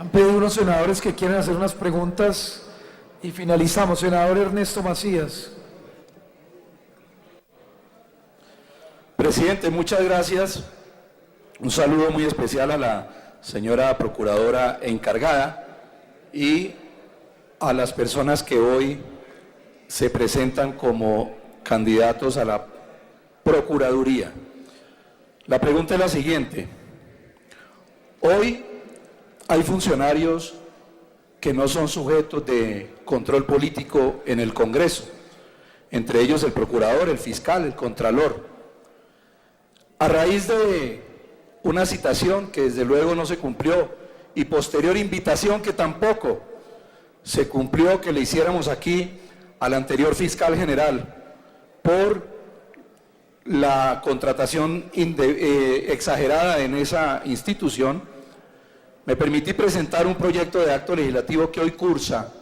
Han pedido unos senadores que quieren hacer unas preguntas y finalizamos. Senador Ernesto Macías. Presidente, muchas gracias. Un saludo muy especial a la señora procuradora encargada y a las personas que hoy se presentan como candidatos a la Procuraduría. La pregunta es la siguiente. Hoy hay funcionarios que no son sujetos de control político en el Congreso, entre ellos el procurador, el fiscal, el contralor. A raíz de una citación que desde luego no se cumplió y posterior invitación que tampoco se cumplió que le hiciéramos aquí al anterior fiscal general por la contratación exagerada en esa institución, me permití presentar un proyecto de acto legislativo que hoy cursa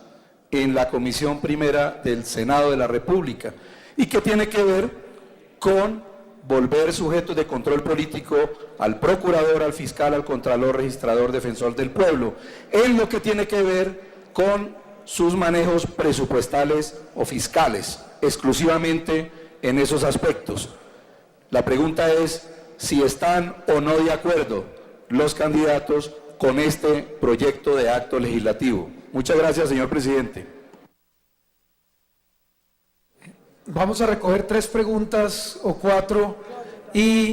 en la Comisión Primera del Senado de la República y que tiene que ver con volver sujetos de control político al procurador, al fiscal, al contralor, registrador, defensor del pueblo, en lo que tiene que ver con sus manejos presupuestales o fiscales, exclusivamente en esos aspectos. La pregunta es si están o no de acuerdo los candidatos con este proyecto de acto legislativo. Muchas gracias, señor presidente. Vamos a recoger 3 preguntas o 4 y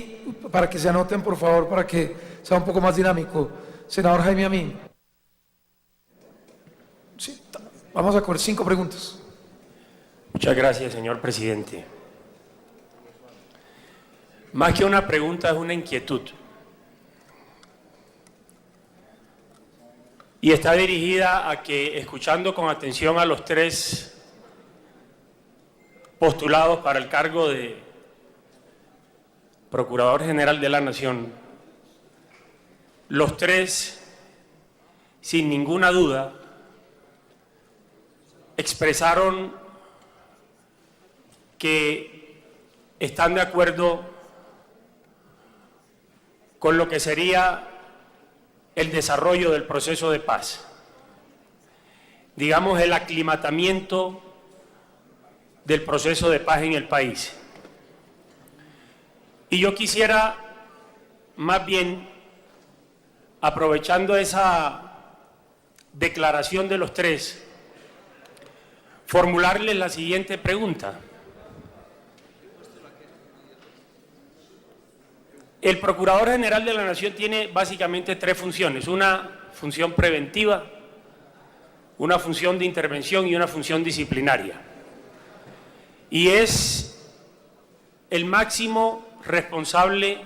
para que se anoten, por favor, para que sea un poco más dinámico. Senador Jaime Amín. Sí, vamos a coger 5 preguntas. Muchas gracias, señor presidente. Más que una pregunta, es una inquietud. Y está dirigida a que, escuchando con atención a los 3 postulados para el cargo de Procurador General de la Nación, los 3, sin ninguna duda, expresaron que están de acuerdo con lo que sería el desarrollo del proceso de paz, digamos el aclimatamiento del proceso de paz en el país. Y yo quisiera, más bien, aprovechando esa declaración de los 3, formularles la siguiente pregunta. El Procurador General de la Nación tiene básicamente 3 funciones, una función preventiva, una función de intervención y una función disciplinaria. Y es el máximo responsable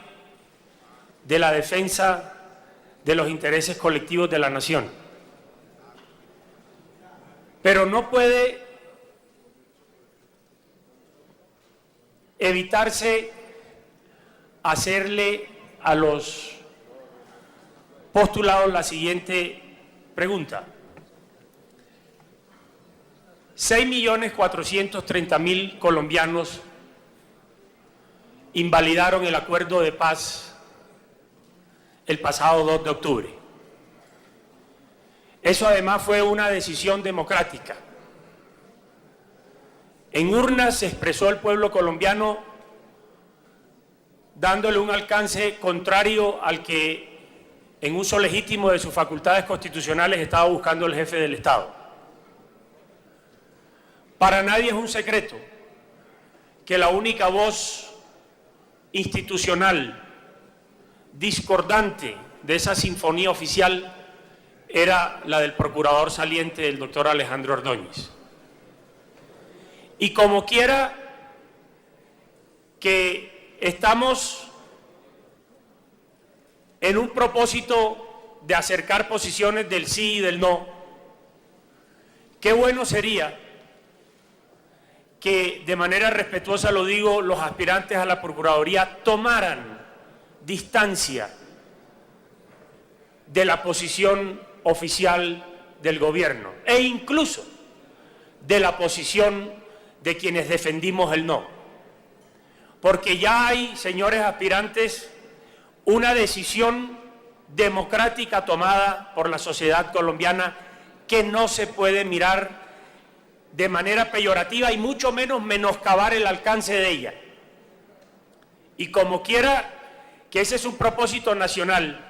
de la defensa de los intereses colectivos de la nación. Pero no puede evitarse hacerle a los postulados la siguiente pregunta. 6.430.000 colombianos invalidaron el acuerdo de paz el pasado 2 de octubre. Eso además fue una decisión democrática. En urnas se expresó el pueblo colombiano dándole un alcance contrario al que en uso legítimo de sus facultades constitucionales estaba buscando el jefe del Estado. Para nadie es un secreto que la única voz institucional discordante de esa sinfonía oficial era la del procurador saliente, el doctor Alejandro Ordóñez. Y como quiera que estamos en un propósito de acercar posiciones del sí y del no, qué bueno sería que, de manera respetuosa lo digo, los aspirantes a la Procuraduría tomaran distancia de la posición oficial del gobierno e incluso de la posición de quienes defendimos el no. Porque ya hay, señores aspirantes, una decisión democrática tomada por la sociedad colombiana que no se puede mirar de manera peyorativa y mucho menos menoscabar el alcance de ella. Y como quiera que ese es un propósito nacional,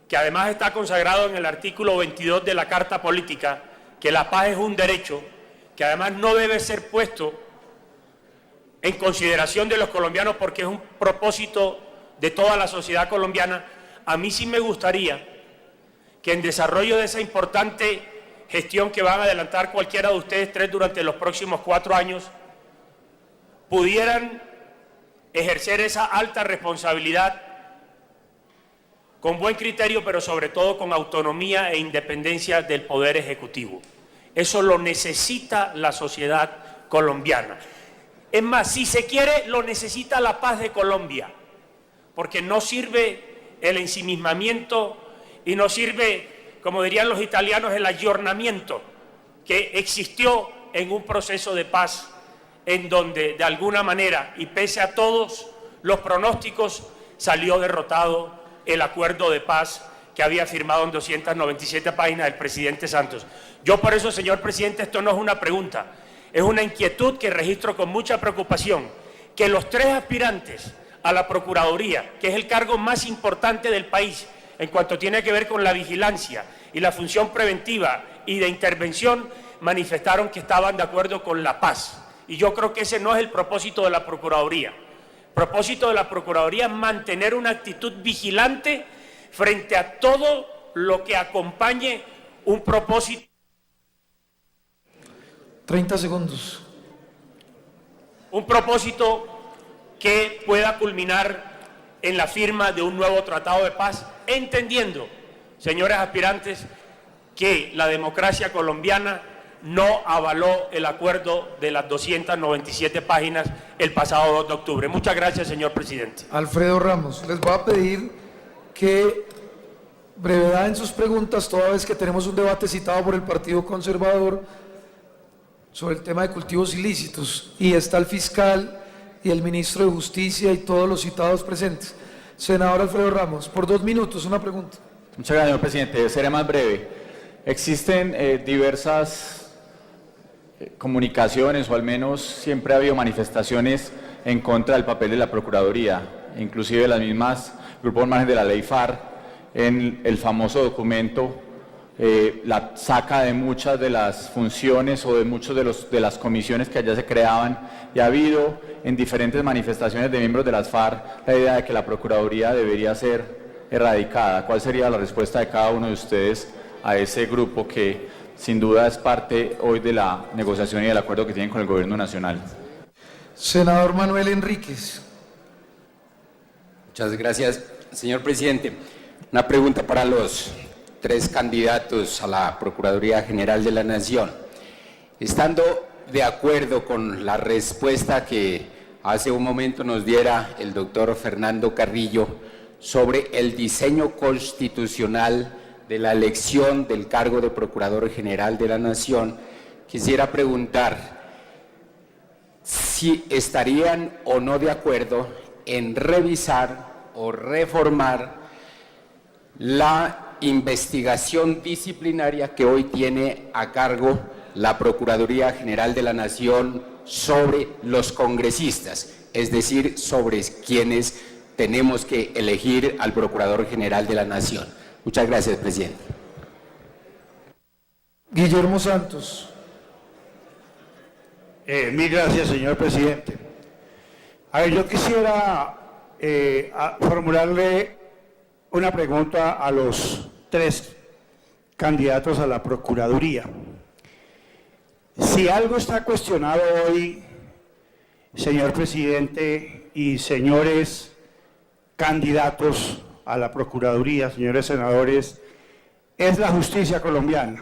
que además está consagrado en el artículo 22 de la Carta Política, que la paz es un derecho, que además no debe ser puesto en consideración de los colombianos porque es un propósito de toda la sociedad colombiana. A mí sí me gustaría que en desarrollo de esa importante gestión que van a adelantar cualquiera de ustedes tres durante los próximos 4 años, pudieran ejercer esa alta responsabilidad con buen criterio, pero sobre todo con autonomía e independencia del Poder Ejecutivo. Eso lo necesita la sociedad colombiana. Es más, si se quiere, lo necesita la paz de Colombia, porque no sirve el ensimismamiento y no sirve, como dirían los italianos, el aggiornamiento que existió en un proceso de paz en donde de alguna manera y pese a todos los pronósticos salió derrotado el acuerdo de paz que había firmado en 297 páginas el presidente Santos. Yo por eso, señor presidente, esto no es una pregunta, es una inquietud que registro con mucha preocupación, que los 3 aspirantes a la Procuraduría, que es el cargo más importante del país en cuanto tiene que ver con la vigilancia y la función preventiva y de intervención, manifestaron que estaban de acuerdo con la paz. Y yo creo que ese no es el propósito de la Procuraduría. El propósito de la Procuraduría es mantener una actitud vigilante frente a todo lo que acompañe un propósito. 30 segundos. Un propósito que pueda culminar en la firma de un nuevo tratado de paz, entendiendo, señores aspirantes, que la democracia colombiana no avaló el acuerdo de las 297 páginas el pasado 2 de octubre. Muchas gracias, señor presidente. Alfredo Ramos, les voy a pedir que brevedad en sus preguntas, toda vez que tenemos un debate citado por el Partido Conservador sobre el tema de cultivos ilícitos, y está el fiscal y el ministro de Justicia y todos los citados presentes. Senador Alfredo Ramos, por 2 minutos, una pregunta. Muchas gracias, señor presidente. Seré más breve. Existen diversas comunicaciones, o al menos siempre ha habido manifestaciones en contra del papel de la Procuraduría, inclusive las mismas grupos al margen de la ley FARC, en el famoso documento, la saca de muchas de las funciones o de muchos de las comisiones que allá se creaban, y ha habido en diferentes manifestaciones de miembros de las FARC la idea de que la Procuraduría debería ser erradicada. ¿Cuál sería la respuesta de cada uno de ustedes a ese grupo que sin duda es parte hoy de la negociación y del acuerdo que tienen con el Gobierno Nacional? Senador Manuel Enríquez. Muchas gracias, señor presidente. Una pregunta para los 3 candidatos a la Procuraduría General de la Nación. Estando de acuerdo con la respuesta que hace un momento nos diera el doctor Fernando Carrillo sobre el diseño constitucional de la elección del cargo de Procurador General de la Nación, quisiera preguntar si estarían o no de acuerdo en revisar o reformar la investigación disciplinaria que hoy tiene a cargo la Procuraduría General de la Nación sobre los congresistas, es decir, sobre quienes tenemos que elegir al Procurador General de la Nación. Muchas gracias, presidente. Guillermo Santos. Mil gracias, señor presidente. A ver, yo quisiera formularle una pregunta a los 3 candidatos a la Procuraduría. Si algo está cuestionado hoy, señor presidente y señores candidatos a la Procuraduría, señores senadores, es la justicia colombiana.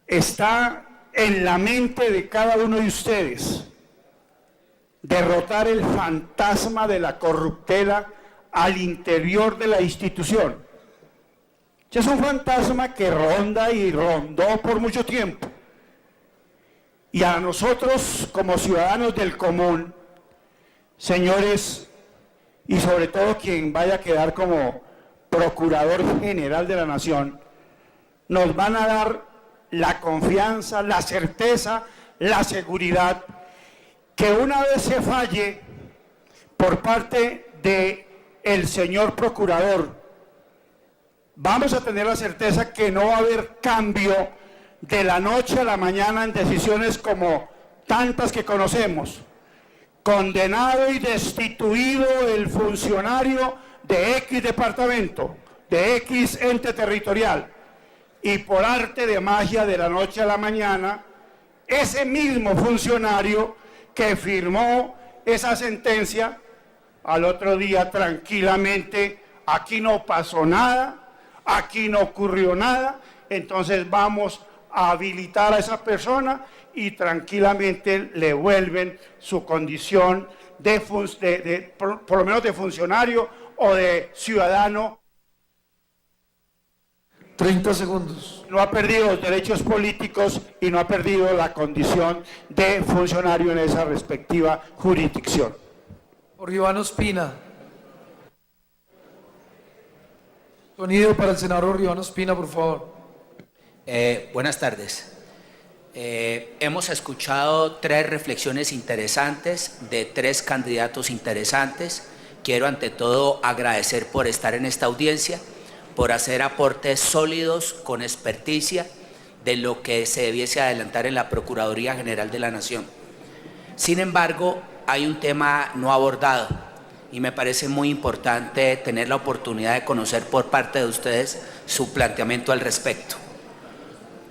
Está en la mente de cada uno de ustedes derrotar el fantasma de la corruptela al interior de la institución. Es un fantasma que ronda y rondó por mucho tiempo. Y a nosotros, como ciudadanos del común, señores y sobre todo quien vaya a quedar como Procurador General de la Nación, nos van a dar la confianza, la certeza, la seguridad que una vez se falle por parte del señor Procurador, vamos a tener la certeza que no va a haber cambio de la noche a la mañana en decisiones como tantas que conocemos. Condenado y destituido el funcionario de X departamento, de X ente territorial, y por arte de magia de la noche a la mañana, ese mismo funcionario que firmó esa sentencia, al otro día tranquilamente, aquí no pasó nada, aquí no ocurrió nada, entonces vamos a habilitar a esa persona y tranquilamente le vuelven su condición por lo menos de funcionario o de ciudadano. 30 segundos. No ha perdido los derechos políticos y no ha perdido la condición de funcionario en esa respectiva jurisdicción. Jorge Iván Ospina. Sonido para el senador Jorge Iván Ospina, por favor. Buenas tardes. Hemos escuchado 3 reflexiones interesantes de 3 candidatos interesantes. Quiero ante todo agradecer por estar en esta audiencia, por hacer aportes sólidos con experticia de lo que se debiese adelantar en la Procuraduría General de la Nación. Sin embargo, hay un tema no abordado y me parece muy importante tener la oportunidad de conocer por parte de ustedes su planteamiento al respecto.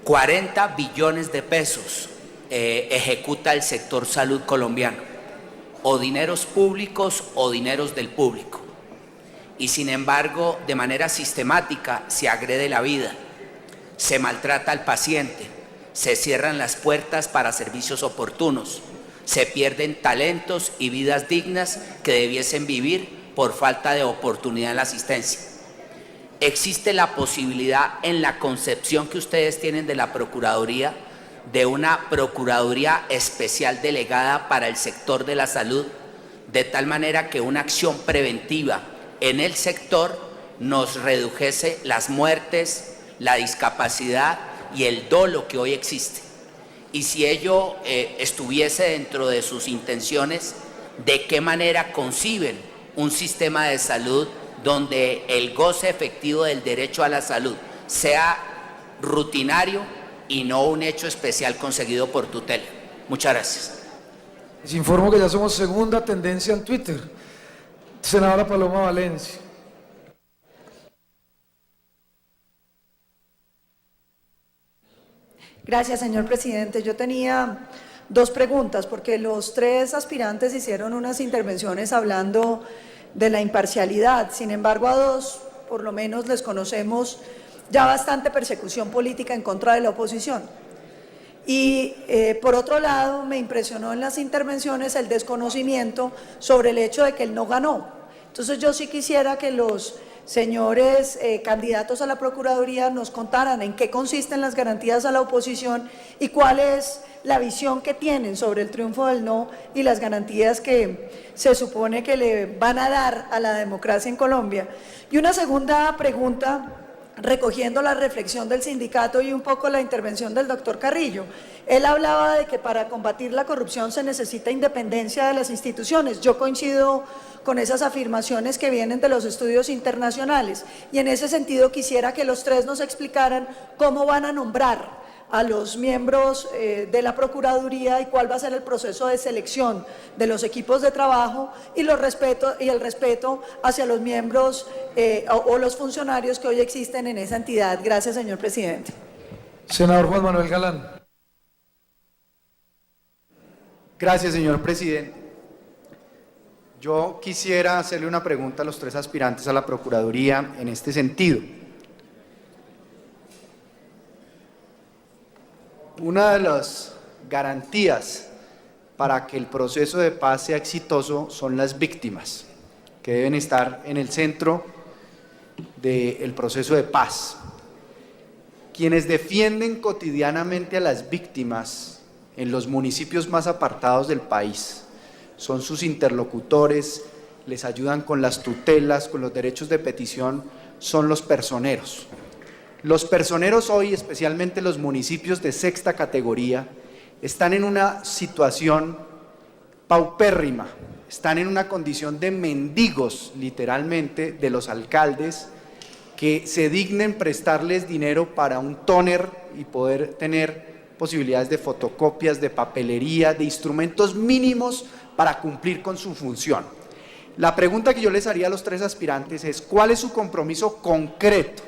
40 billones de pesos ejecuta el sector salud colombiano, o dineros públicos o dineros del público. Y sin embargo, de manera sistemática se agrede la vida, se maltrata al paciente, se cierran las puertas para servicios oportunos, se pierden talentos y vidas dignas que debiesen vivir por falta de oportunidad en la asistencia. ¿Existe la posibilidad en la concepción que ustedes tienen de la Procuraduría, de una Procuraduría especial delegada para el sector de la salud, de tal manera que una acción preventiva en el sector nos redujese las muertes, la discapacidad y el dolo que hoy existe? Y si ello estuviese dentro de sus intenciones, ¿de qué manera conciben un sistema de salud donde el goce efectivo del derecho a la salud sea rutinario y no un hecho especial conseguido por tutela? Muchas gracias. Les informo que ya somos segunda tendencia en Twitter. Senadora Paloma Valencia. Gracias, señor presidente. Yo tenía 2 preguntas, porque los 3 aspirantes hicieron unas intervenciones hablando de la imparcialidad. Sin embargo, a 2, por lo menos, les conocemos ya bastante persecución política en contra de la oposición. Y por otro lado, me impresionó en las intervenciones el desconocimiento sobre el hecho de que él no ganó. Entonces yo sí quisiera que los señores candidatos a la Procuraduría nos contaran en qué consisten las garantías a la oposición y cuál es la visión que tienen sobre el triunfo del no y las garantías que se supone que le van a dar a la democracia en Colombia. Y una segunda pregunta, recogiendo la reflexión del sindicato y un poco la intervención del doctor Carrillo. Él hablaba de que para combatir la corrupción se necesita independencia de las instituciones. Yo coincido con esas afirmaciones que vienen de los estudios internacionales y en ese sentido quisiera que los 3 nos explicaran cómo van a nombrar a los miembros de la Procuraduría y cuál va a ser el proceso de selección de los equipos de trabajo y el respeto hacia los miembros o los funcionarios que hoy existen en esa entidad. Gracias, señor presidente. Senador Juan Manuel Galán. Gracias, señor presidente. Yo quisiera hacerle una pregunta a los 3 aspirantes a la Procuraduría en este sentido. Una de las garantías para que el proceso de paz sea exitoso son las víctimas, que deben estar en el centro del proceso de paz. Quienes defienden cotidianamente a las víctimas en los municipios más apartados del país son sus interlocutores, les ayudan con las tutelas, con los derechos de petición, son los personeros. Los personeros hoy, especialmente los municipios de sexta categoría, están en una situación paupérrima, están en una condición de mendigos, literalmente, de los alcaldes, que se dignen prestarles dinero para un tóner y poder tener posibilidades de fotocopias, de papelería, de instrumentos mínimos para cumplir con su función. La pregunta que yo les haría a los tres aspirantes es: ¿cuál es su compromiso concreto,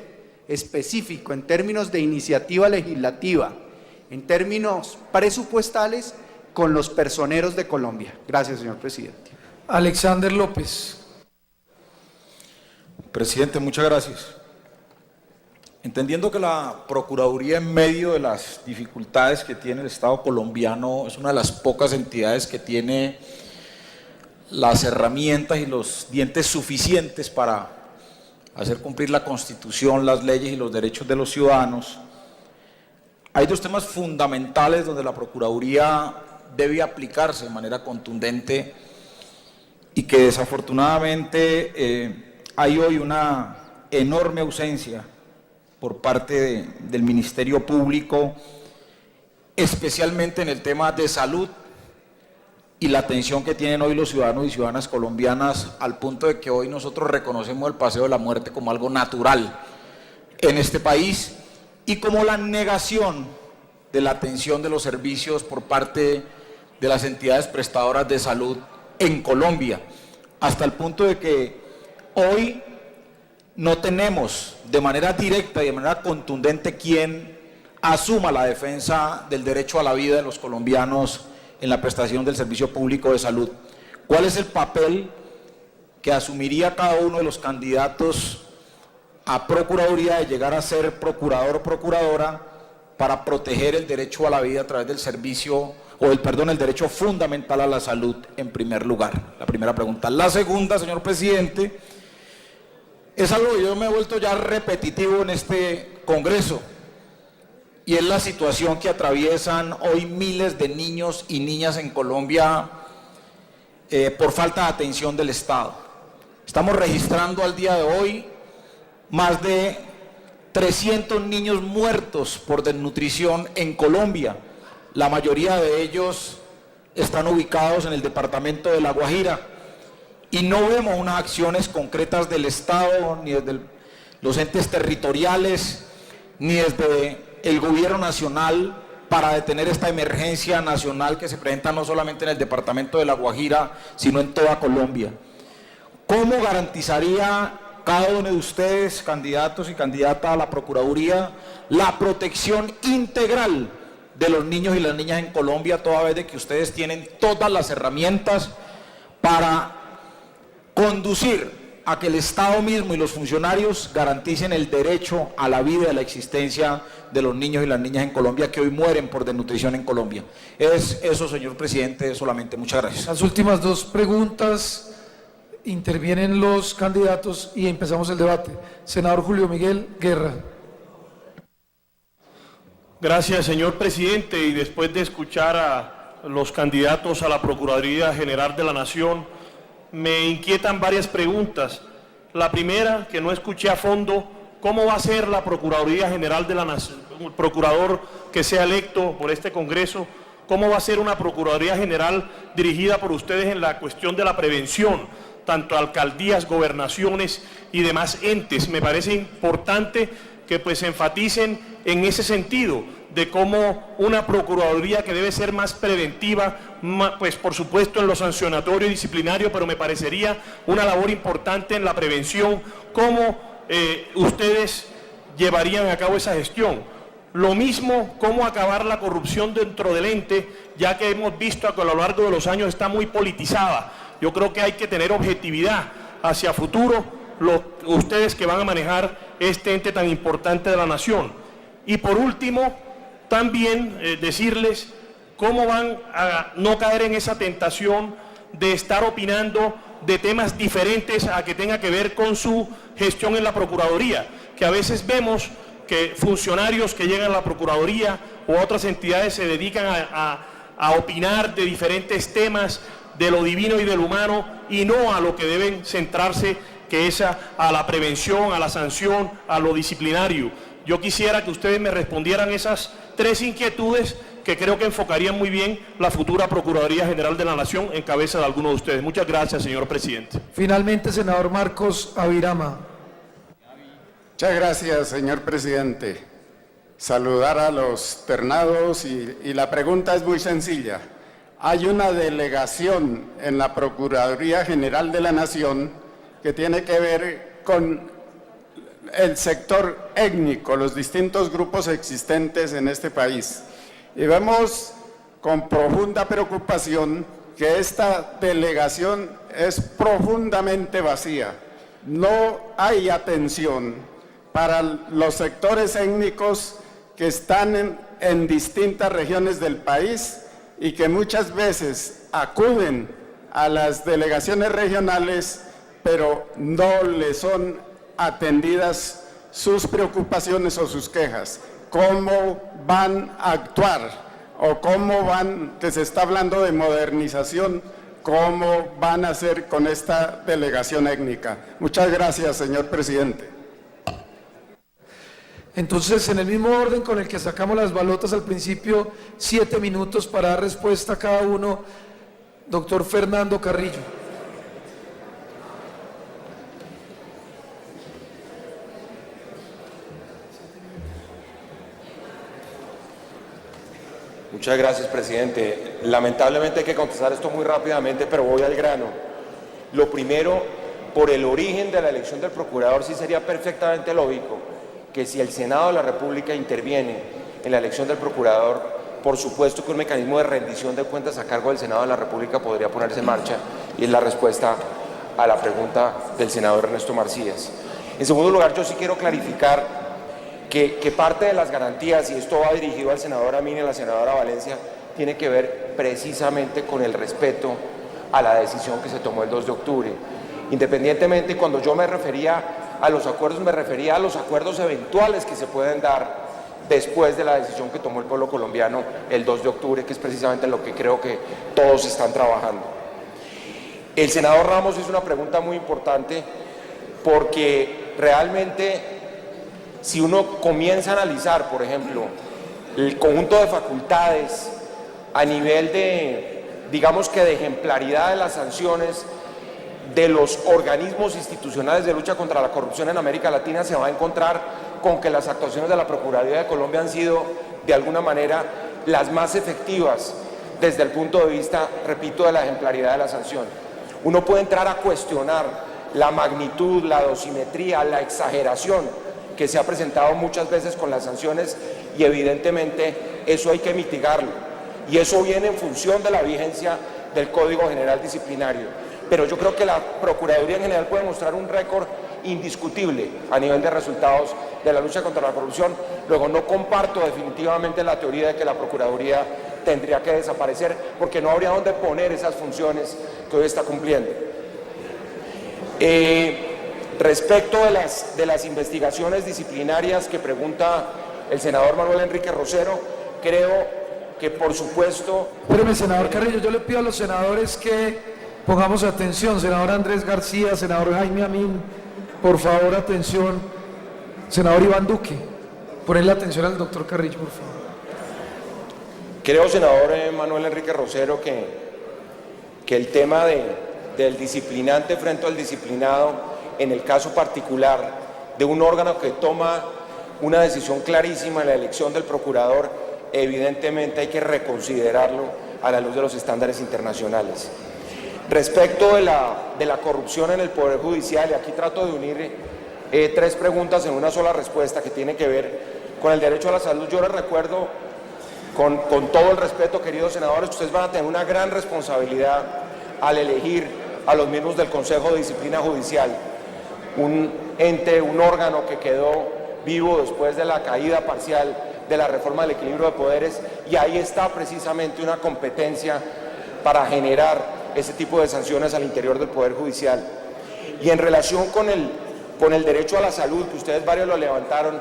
específico, en términos de iniciativa legislativa, en términos presupuestales, con los personeros de Colombia? Gracias, señor presidente. Alexander López. Presidente, muchas gracias. Entendiendo que la Procuraduría, en medio de las dificultades que tiene el Estado colombiano, es una de las pocas entidades que tiene las herramientas y los dientes suficientes para hacer cumplir la Constitución, las leyes y los derechos de los ciudadanos, hay dos temas fundamentales donde la Procuraduría debe aplicarse de manera contundente y que desafortunadamente hay hoy una enorme ausencia por parte del Ministerio Público, especialmente en el tema de salud y la atención que tienen hoy los ciudadanos y ciudadanas colombianas, al punto de que hoy nosotros reconocemos el paseo de la muerte como algo natural en este país y como la negación de la atención de los servicios por parte de las entidades prestadoras de salud en Colombia, hasta el punto de que hoy no tenemos de manera directa y de manera contundente quien asuma la defensa del derecho a la vida de los colombianos en la prestación del servicio público de salud. ¿Cuál es el papel que asumiría cada uno de los candidatos a Procuraduría de llegar a ser procurador o procuradora para proteger el derecho a la vida a través del servicio, el derecho fundamental a la salud en primer lugar? La primera pregunta. La segunda, señor presidente, es algo que yo me he vuelto ya repetitivo en este Congreso, y es la situación que atraviesan hoy miles de niños y niñas en Colombia por falta de atención del Estado. Estamos registrando al día de hoy más de 300 niños muertos por desnutrición en Colombia. La mayoría de ellos están ubicados en el departamento de La Guajira. Y no vemos unas acciones concretas del Estado, ni desde los entes territoriales, ni desde el gobierno nacional para detener esta emergencia nacional que se presenta no solamente en el departamento de La Guajira, sino en toda Colombia. ¿Cómo garantizaría cada uno de ustedes, candidatos y candidatas a la Procuraduría, la protección integral de los niños y las niñas en Colombia, toda vez de que ustedes tienen todas las herramientas para conducir a que el Estado mismo y los funcionarios garanticen el derecho a la vida y a la existencia de los niños y las niñas en Colombia que hoy mueren por desnutrición en Colombia? Es eso, señor presidente, solamente. Muchas gracias. Las últimas dos preguntas, intervienen los candidatos y empezamos el debate. Senador Julio Miguel Guerra. Gracias, señor presidente, y después de escuchar a los candidatos a la Procuraduría General de la Nación, me inquietan varias preguntas. La primera, que no escuché a fondo, ¿cómo va a ser la Procuraduría General de la Nación, el procurador que sea electo por este Congreso? ¿Cómo va a ser una Procuraduría General dirigida por ustedes en la cuestión de la prevención, tanto alcaldías, gobernaciones y demás entes? Me parece importante que pues enfaticen en ese sentido, de cómo una Procuraduría que debe ser más preventiva, pues por supuesto en lo sancionatorio y disciplinario, pero me parecería una labor importante en la prevención, cómo ustedes llevarían a cabo esa gestión. Lo mismo, cómo acabar la corrupción dentro del ente, ya que hemos visto que a lo largo de los años está muy politizada. Yo creo que hay que tener objetividad hacia futuro, ustedes que van a manejar este ente tan importante de la nación. Y por último, también decirles cómo van a no caer en esa tentación de estar opinando de temas diferentes a que tenga que ver con su gestión en la Procuraduría, que a veces vemos que funcionarios que llegan a la Procuraduría o a otras entidades se dedican a opinar de diferentes temas de lo divino y del humano y no a lo que deben centrarse, que es a la prevención, a la sanción, a lo disciplinario. Yo quisiera que ustedes me respondieran esas tres inquietudes que creo que enfocarían muy bien la futura Procuraduría General de la Nación en cabeza de alguno de ustedes. Muchas gracias, señor presidente. Finalmente, senador Marcos Avirama. Muchas gracias, señor presidente. Saludar a los ternados y la pregunta es muy sencilla. Hay una delegación en la Procuraduría General de la Nación que tiene que ver con el sector étnico, los distintos grupos existentes en este país. Y vemos con profunda preocupación que esta delegación es profundamente vacía. No hay atención para los sectores étnicos que están en distintas regiones del país y que muchas veces acuden a las delegaciones regionales, pero no les son atendidas sus preocupaciones o sus quejas. ¿Cómo van a actuar? ¿O cómo van, que se está hablando de modernización, cómo van a hacer con esta delegación étnica? Muchas gracias, señor presidente. Entonces, en el mismo orden con el que sacamos las balotas al principio, 7 minutos para dar respuesta a cada uno. Doctor Fernando Carrillo. Muchas gracias, presidente. Lamentablemente hay que contestar esto muy rápidamente, pero voy al grano. Lo primero, por el origen de la elección del procurador, sí sería perfectamente lógico que si el Senado de la República interviene en la elección del procurador, por supuesto que un mecanismo de rendición de cuentas a cargo del Senado de la República podría ponerse en marcha, y es la respuesta a la pregunta del senador Ernesto Marcías. En segundo lugar, yo sí quiero clarificar que parte de las garantías, y esto va dirigido al senador Amin y a la senadora Valencia, tiene que ver precisamente con el respeto a la decisión que se tomó el 2 de octubre. Independientemente, cuando yo me refería a los acuerdos, me refería a los acuerdos eventuales que se pueden dar después de la decisión que tomó el pueblo colombiano el 2 de octubre, que es precisamente en lo que creo que todos están trabajando. El senador Ramos hizo una pregunta muy importante, porque realmente si uno comienza a analizar, por ejemplo, el conjunto de facultades a nivel de, digamos que de ejemplaridad de las sanciones de los organismos institucionales de lucha contra la corrupción en América Latina, se va a encontrar con que las actuaciones de la Procuraduría de Colombia han sido, de alguna manera, las más efectivas desde el punto de vista, repito, de la ejemplaridad de la sanción. Uno puede entrar a cuestionar la magnitud, la dosimetría, la exageración que se ha presentado muchas veces con las sanciones, y evidentemente eso hay que mitigarlo, y eso viene en función de la vigencia del Código General Disciplinario. Pero yo creo que la Procuraduría en general puede mostrar un récord indiscutible a nivel de resultados de la lucha contra la corrupción. Luego, no comparto definitivamente la teoría de que la Procuraduría tendría que desaparecer, porque no habría dónde poner esas funciones que hoy está cumpliendo. Respecto de las investigaciones disciplinarias que pregunta el senador Manuel Enrique Rosero, creo que por supuesto... Espéreme, senador Carrillo, yo le pido a los senadores que pongamos atención. Senador Andrés García, senador Jaime Amin, por favor, atención. Senador Iván Duque, ponle atención al doctor Carrillo, por favor. Creo, senador Manuel Enrique Rosero, que el tema del disciplinante frente al disciplinado, en el caso particular de un órgano que toma una decisión clarísima en la elección del procurador, evidentemente hay que reconsiderarlo a la luz de los estándares internacionales. Respecto de la corrupción en el Poder Judicial, y aquí trato de unir tres preguntas en una sola respuesta que tiene que ver con el derecho a la salud. Yo les recuerdo, con todo el respeto, queridos senadores, que ustedes van a tener una gran responsabilidad al elegir a los miembros del Consejo de Disciplina Judicial, un ente, un órgano que quedó vivo después de la caída parcial de la reforma del equilibrio de poderes, y ahí está precisamente una competencia para generar ese tipo de sanciones al interior del Poder Judicial. Y en relación con el derecho a la salud, que ustedes varios lo levantaron,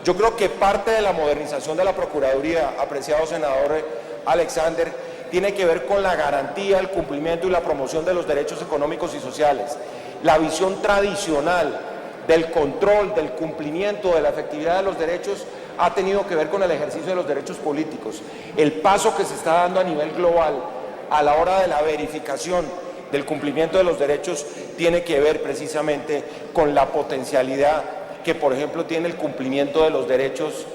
yo creo que parte de la modernización de la Procuraduría, apreciado senador Alexander, tiene que ver con la garantía, el cumplimiento y la promoción de los derechos económicos y sociales. La visión tradicional del control, del cumplimiento, de la efectividad de los derechos ha tenido que ver con el ejercicio de los derechos políticos. El paso que se está dando a nivel global a la hora de la verificación del cumplimiento de los derechos tiene que ver precisamente con la potencialidad que, por ejemplo, tiene el cumplimiento de los derechos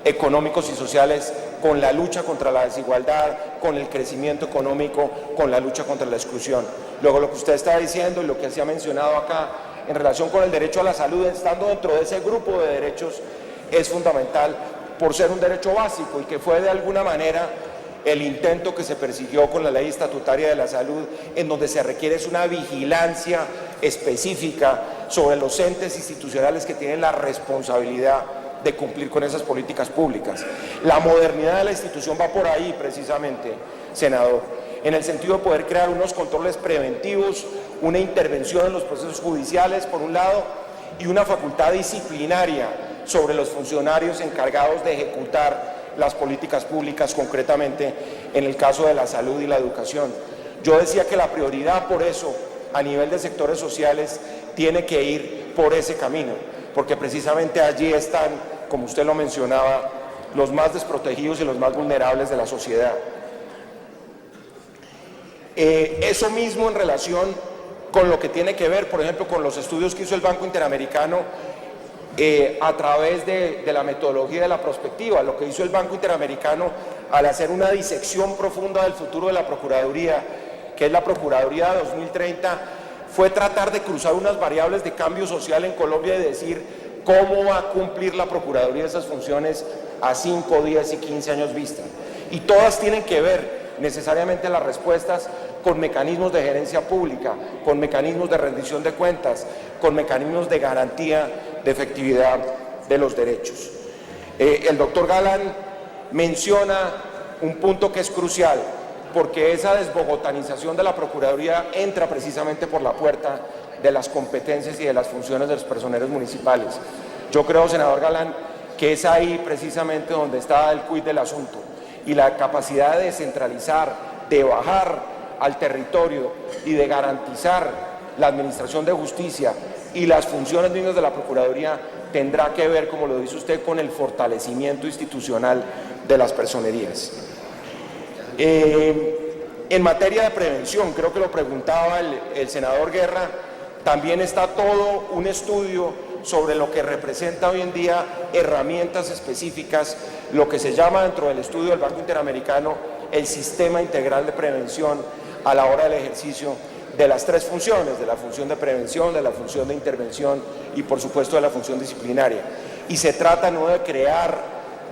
económicos y sociales con la lucha contra la desigualdad, con el crecimiento económico, con la lucha contra la exclusión. Luego, lo que usted está diciendo y lo que se ha mencionado acá en relación con el derecho a la salud, estando dentro de ese grupo de derechos, es fundamental por ser un derecho básico y que fue de alguna manera el intento que se persiguió con la Ley Estatutaria de la Salud, en donde se requiere es una vigilancia específica sobre los entes institucionales que tienen la responsabilidad de cumplir con esas políticas públicas. La modernidad de la institución va por ahí precisamente, senador, en el sentido de poder crear unos controles preventivos, una intervención en los procesos judiciales, por un lado, y una facultad disciplinaria sobre los funcionarios encargados de ejecutar las políticas públicas, concretamente en el caso de la salud y la educación. Yo decía que la prioridad por eso, a nivel de sectores sociales, tiene que ir por ese camino, porque precisamente allí están, como usted lo mencionaba, los más desprotegidos y los más vulnerables de la sociedad. Eso mismo en relación con lo que tiene que ver, por ejemplo, con los estudios que hizo el Banco Interamericano a través de la metodología de la prospectiva. Lo que hizo el Banco Interamericano al hacer una disección profunda del futuro de la Procuraduría, que es la Procuraduría 2030, fue tratar de cruzar unas variables de cambio social en Colombia y decir cómo va a cumplir la Procuraduría esas funciones a 5, 10 y 15 años vista. Y todas tienen que ver necesariamente las respuestas con mecanismos de gerencia pública, con mecanismos de rendición de cuentas, con mecanismos de garantía de efectividad de los derechos. El doctor Galán menciona un punto que es crucial, porque esa desbogotanización de la Procuraduría entra precisamente por la puerta de las competencias y de las funciones de los personeros municipales. Yo creo, senador Galán, que es ahí precisamente donde está el quid del asunto, y la capacidad de descentralizar, de bajar al territorio y de garantizar la administración de justicia y las funciones mismas de la Procuraduría tendrá que ver, como lo dice usted, con el fortalecimiento institucional de las personerías. En materia de prevención, creo que lo preguntaba el senador Guerra, también está todo un estudio sobre lo que representa hoy en día herramientas específicas, lo que se llama dentro del estudio del Banco Interamericano el sistema integral de prevención a la hora del ejercicio de las tres funciones, de la función de prevención, de la función de intervención y por supuesto de la función disciplinaria. Y se trata no de crear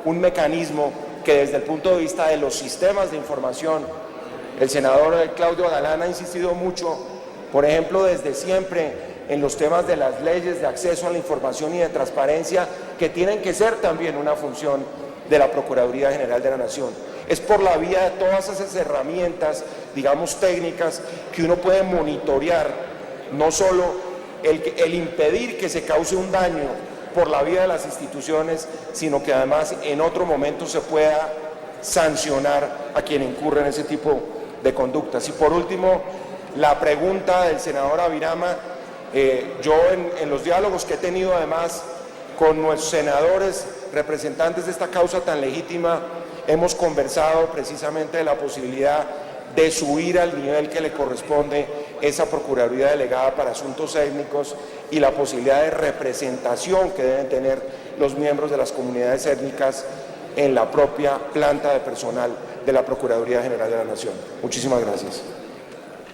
un mecanismo que desde el punto de vista de los sistemas de información, el senador Claudio Galán ha insistido mucho, por ejemplo, desde siempre en los temas de las leyes de acceso a la información y de transparencia, que tienen que ser también una función de la Procuraduría General de la Nación. Es por la vía de todas esas herramientas, digamos técnicas, que uno puede monitorear no solo el impedir que se cause un daño por la vía de las instituciones, sino que además en otro momento se pueda sancionar a quien incurre en ese tipo de conductas. Y por último, la pregunta del senador Avirama, yo en los diálogos que he tenido además con nuestros senadores, representantes de esta causa tan legítima, hemos conversado precisamente de la posibilidad de subir al nivel que le corresponde esa Procuraduría Delegada para Asuntos Étnicos y la posibilidad de representación que deben tener los miembros de las comunidades étnicas en la propia planta de personal de la Procuraduría General de la Nación. Muchísimas gracias.